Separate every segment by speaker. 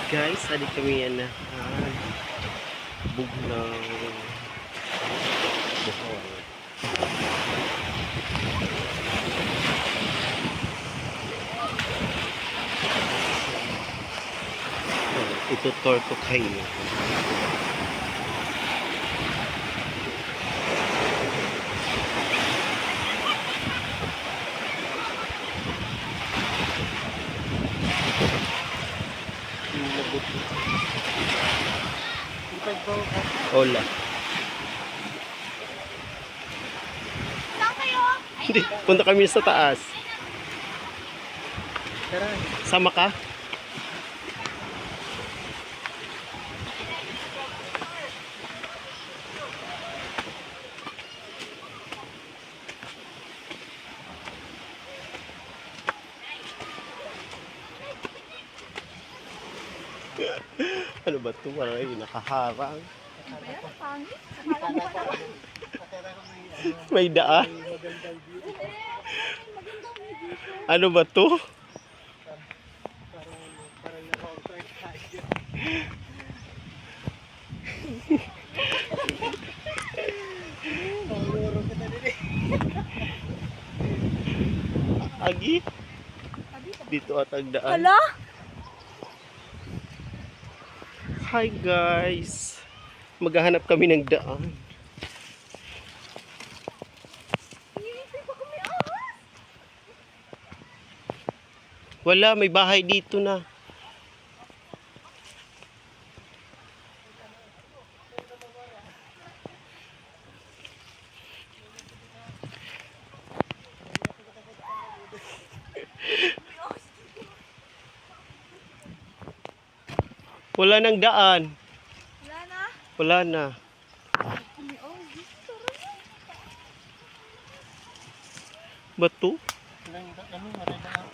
Speaker 1: Guys, adi kami yan na Bugnaw Bohol. Ito tour ko kayo. Hola. Hindi, punta kami sa taas. Sama ka? Ano ba ito? Parang nakaharang. May daan. Ano ba ito? Agi? Dito at ang daan.
Speaker 2: Hala?
Speaker 1: Hi guys. Maghahanap kami ng daan. Wala, may bahay dito na. Wala nang daan.
Speaker 2: Wala na.
Speaker 1: Wala na. Bato?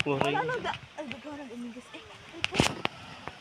Speaker 2: Wala na. Ay, bago na umigas.